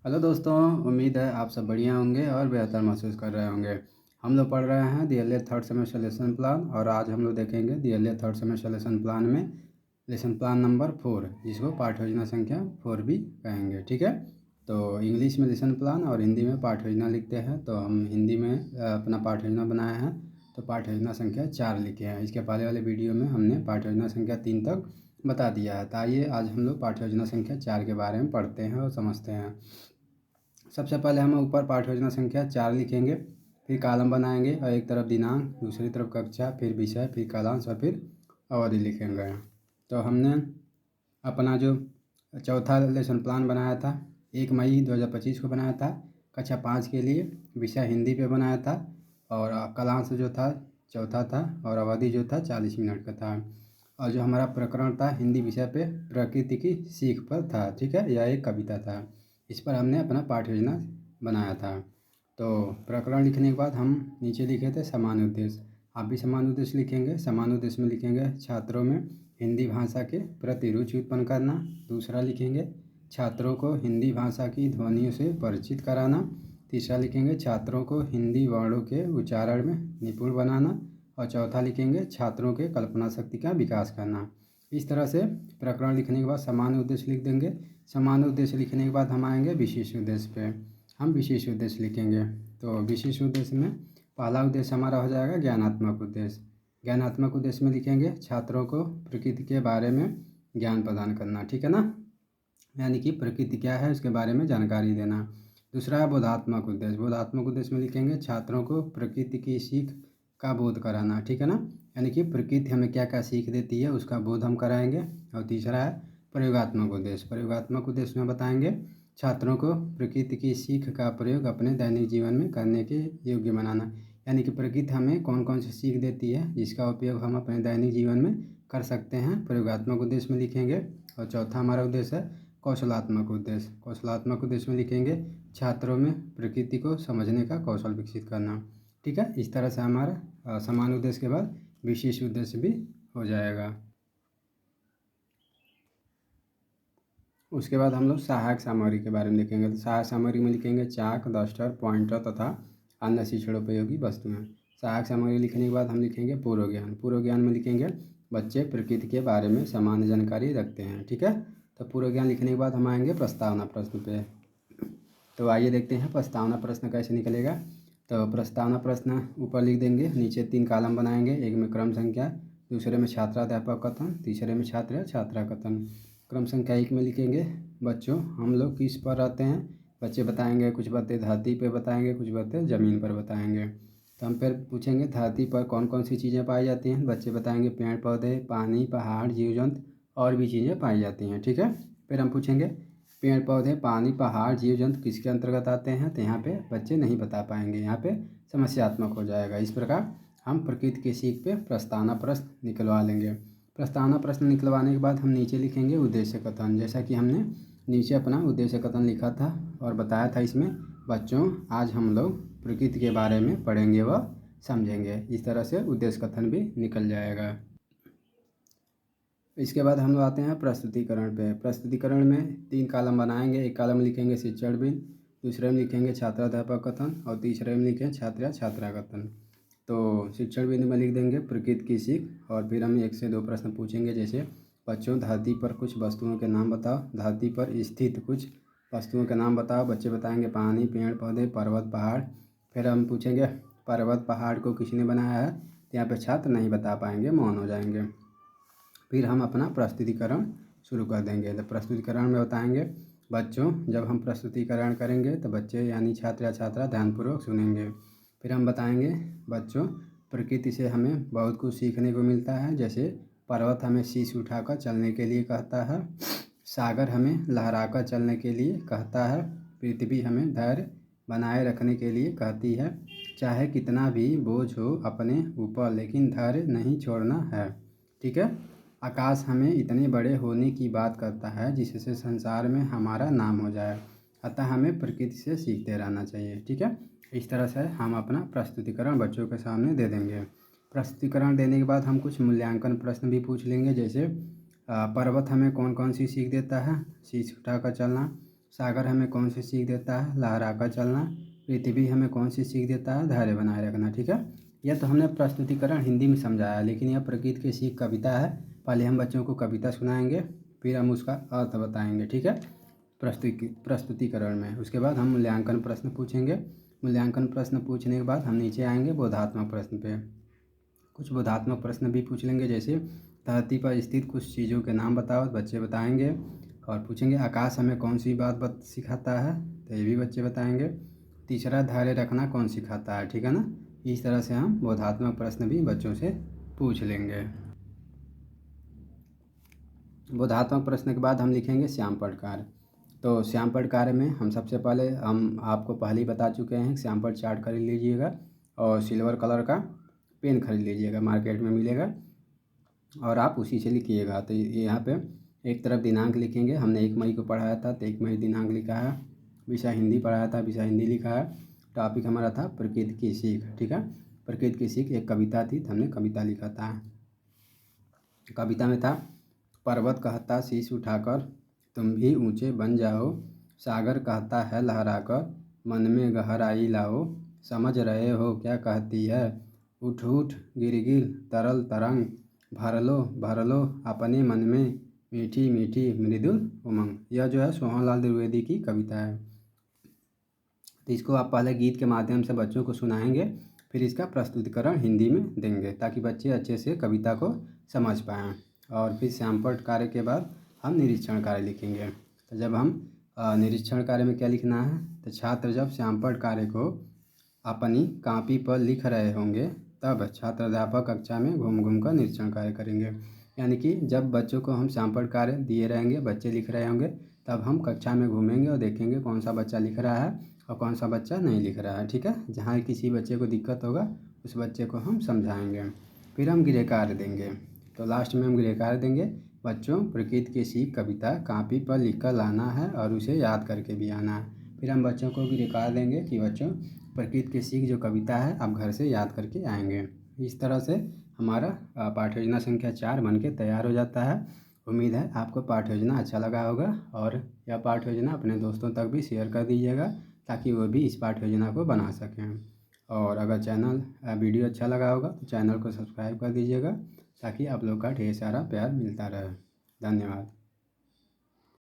Hello दोस्तों। उम्मीद है आप सब बढ़िया होंगे और बेहतर महसूस कर रहे होंगे। हम लोग पढ़ रहे हैं D El Ed third semester lesson plan और आज हम लोग देखेंगे D El Ed third semester lesson plan में लेसन प्लान नंबर 4 जिसको पाठ योजना संख्या 4 भी कहेंगे। ठीक है, तो इंग्लिश में लेसन प्लान और हिंदी में पाठ योजना लिखते हैं। तो हम हिंदी में अपना पाठ योजना बनाया है, तो पाठ योजना संख्या 4 लिखे हैं। इसके पहले वाले वीडियो में हमने पाठ योजना संख्या 3 तक बता दिया है। तो आइए आज हम लोग पाठ योजना संख्या 4 के बारे में पढ़ते हैं और समझते हैं। सबसे पहले हम ऊपर पाठ योजना संख्या 4 लिखेंगे, फिर कॉलम बनाएंगे और एक तरफ दिनांक, दूसरी तरफ कक्षा, फिर विषय, फिर कालांश और फिर अवधि लिखेंगे। तो हमने अपना जो चौथा लेसन प्लान बनाया था 1 मई 2025 को बनाया था कक्षा 5 के लिए। विषय हिंदी पे बनाया था और कालांश जो था चौथा था और अवधि जो था 40 मिनट का था। और जो हमारा प्रकरण था हिंदी विषय पे प्रकृति की सीख पर था। ठीक है, यह एक कविता था, इस पर हमने अपना पाठ योजना बनाया था। तो प्रकरण लिखने के बाद हम नीचे लिखे थे समान उद्देश्य। आप भी समान उद्देश्य लिखेंगे। समान उद्देश्य में लिखेंगे छात्रों में हिंदी भाषा के प्रति रुचि उत्पन्न करना। दूसरा लिखेंगे छात्रों को हिंदी भाषा की ध्वनियों से परिचित कराना। तीसरा लिखेंगे छात्रों को हिंदी वर्णों के उच्चारण में निपुण बनाना। और चौथा लिखेंगे छात्रों के कल्पना शक्ति का विकास करना। इस तरह से प्रकरण लिखने के बाद समान उद्देश्य लिख देंगे। समान उद्देश्य लिखने के बाद हम आएंगे विशेष उद्देश्य पे। हम विशेष उद्देश्य लिखेंगे। तो विशेष उद्देश्य में पहला उद्देश्य हमारा हो जाएगा ज्ञानात्मक उद्देश्य। ज्ञानात्मक उद्देश्य में लिखेंगे छात्रों को प्रकृति के बारे में ज्ञान प्रदान करना। ठीक है ना, यानी कि प्रकृति क्या है उसके बारे में जानकारी देना। दूसरा है बोधात्मक उद्देश्य। बोधात्मक उद्देश्य में लिखेंगे छात्रों को प्रकृति की सीख का बोध कराना। ठीक है ना, यानी कि प्रकृति हमें क्या क्या सीख देती है उसका बोध हम कराएंगे। और तीसरा है प्रयोगात्मक उद्देश्य। प्रयोगात्मक उद्देश्य में बताएंगे छात्रों को प्रकृति की सीख का प्रयोग अपने दैनिक जीवन में करने के योग्य बनाना। यानी कि प्रकृति हमें कौन कौन सी सीख देती है जिसका उपयोग हम अपने दैनिक जीवन में कर सकते हैं, प्रयोगात्मक उद्देश्य में लिखेंगे। और चौथा हमारा उद्देश्य है कौशलात्मक उद्देश्य। कौशलात्मक उद्देश्य में लिखेंगे छात्रों में प्रकृति को समझने का कौशल विकसित करना। ठीक है, इस तरह से हमारा समान उद्देश्य के बाद विशेष उद्देश्य भी हो जाएगा। उसके बाद हम लोग सहायक सामग्री के बारे में लिखेंगे। तो सहायक सामग्री में लिखेंगे चाक, डस्टर, पॉइंटर तथा अन्य शिक्षणोपयोगी वस्तुएं। सहायक सामग्री लिखने के बाद हम लिखेंगे पूर्व ज्ञान। पूर्व ज्ञान में लिखेंगे बच्चे प्रकृति के बारे में सामान्य जानकारी रखते हैं। ठीक है, तो पूर्व ज्ञान लिखने के बाद हम आएंगे प्रस्तावना प्रश्न पे। तो आइए देखते हैं प्रस्तावना प्रश्न कैसे निकलेगा। तो प्रस्तावना प्रश्न ऊपर लिख देंगे, नीचे 3 कॉलम बनाएंगे। एक में क्रम संख्या, दूसरे में छात्राध्यापक कथन, तीसरे में छात्र या छात्रा कथन। क्रम संख्या 1 में लिखेंगे बच्चों हम लोग किस पर रहते हैं। बच्चे बताएंगे, कुछ बातें धरती पर बताएंगे, कुछ बातें ज़मीन पर बताएंगे। तो हम फिर पूछेंगे धरती पर कौन कौन सी चीज़ें पाई जाती हैं। बच्चे बताएंगे पेड़ पौधे, पानी, पहाड़, जीव जंतु और भी चीज़ें पाई जाती हैं। ठीक है, फिर हम पूछेंगे पेड़ पौधे, पानी, पहाड़, जीव जंतु किसके अंतर्गत आते हैं। तो यहाँ पे बच्चे नहीं बता पाएंगे, यहाँ पे समस्यात्मक हो जाएगा। इस प्रकार हम प्रकृति की सीख पे प्रस्तावना प्रश्न निकलवा लेंगे। प्रस्तावना प्रश्न निकलवाने के बाद हम नीचे लिखेंगे उद्देश्य कथन। जैसा कि हमने नीचे अपना उद्देश्य कथन लिखा था और बताया था इसमें बच्चों आज हम लोग प्रकृति के बारे में पढ़ेंगे व समझेंगे। इस तरह से उद्देश्य कथन भी निकल जाएगा। इसके बाद हम लोग आते हैं प्रस्तुतिकरण पे। प्रस्तुतिकरण में 3 कॉलम बनाएंगे। एक कॉलम में लिखेंगे शिक्षण बिंद, दूसरे में लिखेंगे छात्राध्यापक कथन और तीसरे में लिखेंगे छात्र या छात्रा कथन। तो शिक्षण बिंद में लिख देंगे प्रकृति की सीख और फिर हम 1 से 2 प्रश्न पूछेंगे। जैसे बच्चों धरती पर कुछ वस्तुओं के नाम बताओ। धरती पर स्थित कुछ वस्तुओं के नाम बताओ। बच्चे बताएंगे पानी, पेड़ पौधे, पर्वत, पहाड़। फिर हम पूछेंगे पर्वत पहाड़ को किसने बनाया है। तो यहाँ पे छात्र नहीं बता पाएंगे, मौन हो जाएंगे। फिर हम अपना प्रस्तुतिकरण शुरू कर देंगे। तो प्रस्तुतिकरण में बताएंगे बच्चों जब हम प्रस्तुतिकरण करेंगे तो बच्चे यानी छात्र या छात्रा ध्यानपूर्वक सुनेंगे। फिर हम बताएंगे बच्चों प्रकृति से हमें बहुत कुछ सीखने को मिलता है। जैसे पर्वत हमें शीश उठाकर चलने के लिए कहता है, सागर हमें लहराकर चलने के लिए कहता है, पृथ्वी हमें धैर्य बनाए रखने के लिए कहती है, चाहे कितना भी बोझ हो अपने ऊपर लेकिन धैर्य नहीं छोड़ना है। ठीक है, आकाश हमें इतने बड़े होने की बात करता है जिससे संसार में हमारा नाम हो जाए। अतः हमें प्रकृति से सीखते रहना चाहिए। ठीक है, इस तरह से हम अपना प्रस्तुतिकरण बच्चों के सामने दे देंगे। प्रस्तुतिकरण देने के बाद हम कुछ मूल्यांकन प्रश्न भी पूछ लेंगे। जैसे पर्वत हमें कौन कौन सी सीख देता है। शीश उठाकर चलना, सागर हमें कौन सी सीख देता है? लहरा कर चलना। पृथ्वी हमें कौन सी सीख देता है? धैर्य बनाए रखना। ठीक है, यह तो हमने प्रस्तुतिकरण हिंदी में समझाया, लेकिन यह प्रकृति की सीख कविता है। पहले हम बच्चों को कविता सुनाएंगे, फिर हम उसका अर्थ बताएंगे। ठीक है, प्रस्तुतिकरण में। उसके बाद हम मूल्यांकन प्रश्न पूछेंगे। मूल्यांकन प्रश्न पूछने के बाद हम नीचे आएंगे बोधात्मक प्रश्न पे। कुछ बोधात्मक प्रश्न भी पूछ लेंगे, जैसे धरती पर स्थित कुछ चीज़ों के नाम बताओ, बच्चे बताएंगे। और पूछेंगे आकाश हमें कौन सी बात सिखाता है, तो ये भी बच्चे बताएंगे। तीसरा, धैर्य रखना कौन सिखाता है? ठीक है ना, इस तरह से हम बोधात्मक प्रश्न भी बच्चों से पूछ लेंगे। बोधात्मक प्रश्न के बाद हम लिखेंगे श्यामपट्ट कार्य। तो श्यामपट्ट कार्य में हम सबसे पहले हम आपको पहले ही बता चुके हैं, श्यामपट्ट चार्ट खरीद लीजिएगा और सिल्वर कलर का पेन खरीद लीजिएगा, मार्केट में मिलेगा, और आप उसी से लिखिएगा। तो यहाँ पे एक तरफ दिनांक लिखेंगे। हमने 1 मई को पढ़ाया था, तो 1 मई दिनांक लिखा है। विषय हिंदी पढ़ाया था, विषय हिंदी लिखा है। टॉपिक हमारा था प्रकृति की सीख। ठीक है, प्रकृति की सीख एक कविता थी, तो हमने कविता लिखा था। कविता में था, पर्वत कहता शीश उठाकर तुम भी ऊंचे बन जाओ, सागर कहता है लहराकर मन में गहराई लाओ, समझ रहे हो क्या कहती है उठ उठ गिरगिल तरल तरंग, भर लो अपने मन में मीठी मीठी मृदुल उमंग। यह जो है सोहनलाल द्विवेदी की कविता है। तो इसको आप पहले गीत के माध्यम से बच्चों को सुनाएंगे, फिर इसका प्रस्तुतिकरण हिंदी में देंगे, ताकि बच्चे अच्छे से कविता को समझ पाएँ। और फिर श्यामपट्ट कार्य के बाद हम निरीक्षण कार्य लिखेंगे। तो जब हम निरीक्षण कार्य में क्या लिखना है, तो छात्र जब श्यामपट्ट कार्य को अपनी कॉपी पर लिख रहे होंगे, तब छात्र अध्यापक कक्षा में घूम घूम कर निरीक्षण कार्य करेंगे। यानी कि जब बच्चों को हम श्यामपट्ट कार्य दिए रहेंगे, बच्चे लिख रहे होंगे, तब हम कक्षा में घूमेंगे और देखेंगे कौन सा बच्चा लिख रहा है और कौन सा बच्चा नहीं लिख रहा है। ठीक है, जहाँ किसी बच्चे को दिक्कत होगा उस बच्चे को हम समझाएंगे। फिर हम गृह कार्य देंगे। तो लास्ट में हम गृह कार्य देंगे, बच्चों प्रकृति की सीख कविता कॉपी पर लिख कर लाना है और उसे याद करके भी आना है। फिर हम बच्चों को गृह कार्य देंगे कि बच्चों प्रकृति की सीख जो कविता है आप घर से याद करके आएंगे। इस तरह से हमारा पाठ्य योजना संख्या 4 बन के तैयार हो जाता है। उम्मीद है आपको पाठ्य योजना अच्छा लगा होगा, और यह पाठ्य योजना अपने दोस्तों तक भी शेयर कर दीजिएगा, ताकि वो भी इस पाठ्य योजना को बना सकें। और अगर वीडियो अच्छा लगा होगा तो चैनल को सब्सक्राइब कर दीजिएगा, ताकि आप लोग का ढेर सारा प्यार मिलता रहे। धन्यवाद।